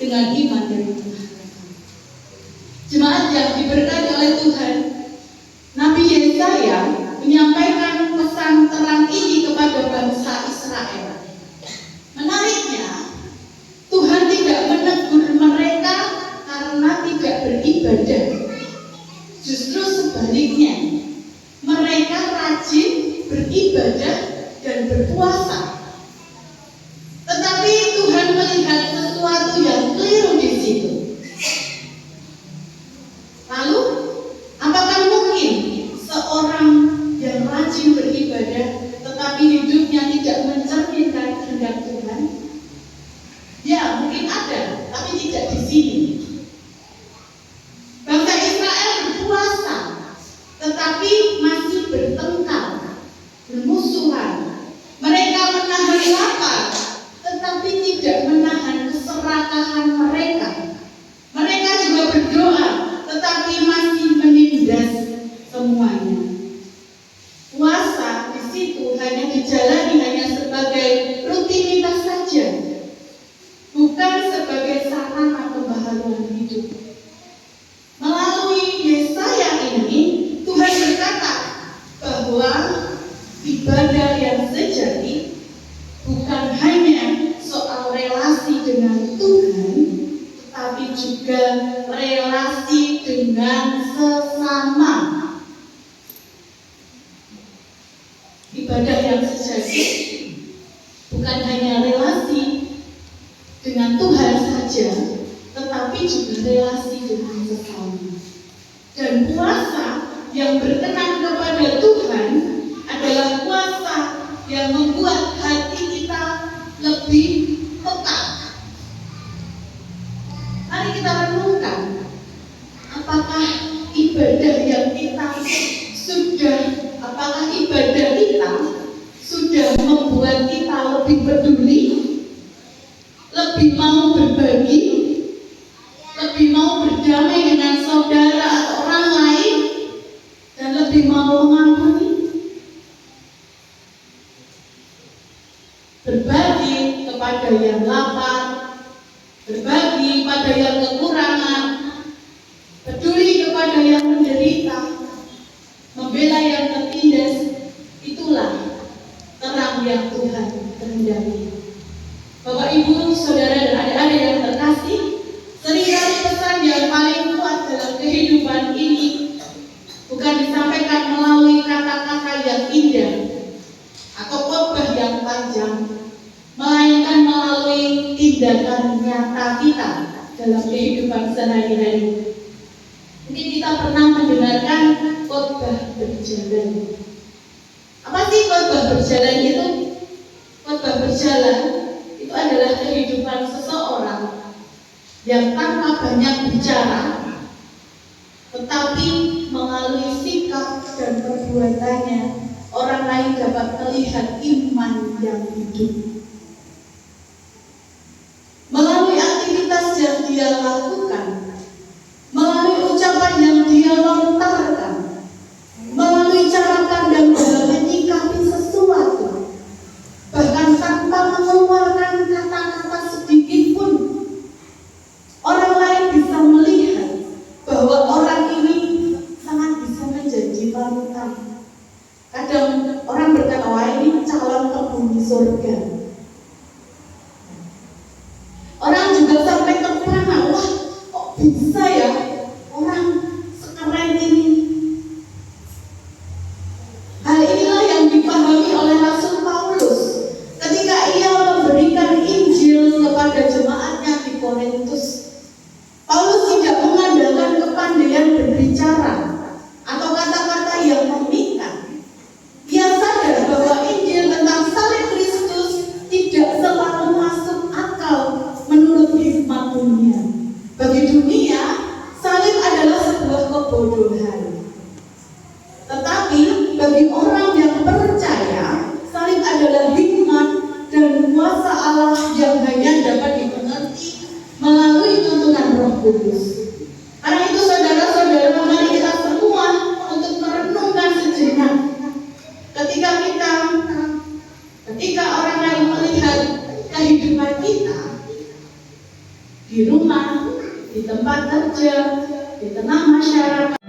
dengan iman dari Tuhan. Jemaat yang diberkati oleh Tuhan, Nabi Yesaya menyampaikan pesan terang ini kepada bangsa Israel. Menariknya, Tuhan tidak menegur mereka karena tidak beribadah. Justru sebaliknya, mereka rajin beribadah dan berpuasa. Tetapi Tuhan melihat sesuatu yang keliru di situ. Lalu, apakah mungkin seorang yang rajin beribadah tetapi hidupnya tidak mencerminkan kehendak hanya dijalani hanya sebagai rutinitas saja, bukan sebagai sarana pembaharuan hidup. Melalui Yesaya ini, Tuhan berkata bahwa ibadah yang sejati bukan hanya soal relasi dengan Tuhan, tetapi juga relasi dengan sesama. Ibadah yang sejati bukan hanya relasi dengan Tuhan saja, tetapi juga relasi dengan sesama. Dan puasa yang berkenan kepada Tuhan adalah puasa yang membuat hati kita lebih peka. Mari kita renungkan, apakah ibadah kita sudah membuat kita lebih peduli, lebih mau berbagi, lebih mau berdamai dengan saudara atau orang lain, dan lebih mau mengampuni. Berbagi kepada yang lapar, berbagi pada yang kekurangan, peduli kepada yang menderita, membela yang tertindas. Itulah terang yang Tuhan kehendaki. Bapak, Ibu, Saudara, dan adik-adik yang terkasih, seringkali pesan yang paling kuat dalam kehidupan ini bukan disampaikan melalui kata-kata yang indah atau khotbah yang panjang, melainkan melalui tindakan nyata kita dalam kehidupan sehari-hari. Mungkin kita pernah mendengarkan khotbah berjalan. Apa sih khotbah berjalan itu? Khotbah berjalan itu adalah kehidupan seseorang yang tanpa banyak bicara, tetapi melalui sikap dan perbuatannya orang lain dapat melihat iman yang hidup. Melalui aktivitas yang dia lakukan, melalui ucapan yang dia lontarkan, melalui cara pandang dalam menyikapi sesuatu, bahkan tanpa mengeluarkan kata-kata sedikit pun, orang lain bisa melihat bahwa orang ini sangat bisa menjadi panutan. Kadang orang berkata, wah ini calon penghuni surga. Orang juga sampai terpana, wah kok bisa ya orang sekeren ini. Hal inilah yang dipahami oleh Rasul Paulus ketika ia memberikan Injil kepada jemaatnya di Korintus. Paulus tidak mengandalkan kepandaian berbicara atau kata-kata yang memikat. Ia sadar bahwa Injil tentang salib Kristus tidak selalu masuk akal menurut hikmat dunia. Bagi dunia, salib adalah sebuah kebodohan. Tetapi bagi orang yang percaya, salib adalah hikmat dan kuasa Allah yang hanya dapat dimengerti melalui tuntunan Roh Kudus. Karena itu saudara-saudara, mari kita semua untuk merenungkan sejenak. Ketika orang lain melihat kehidupan kita di rumah, di tempat kerja, di tengah masyarakat,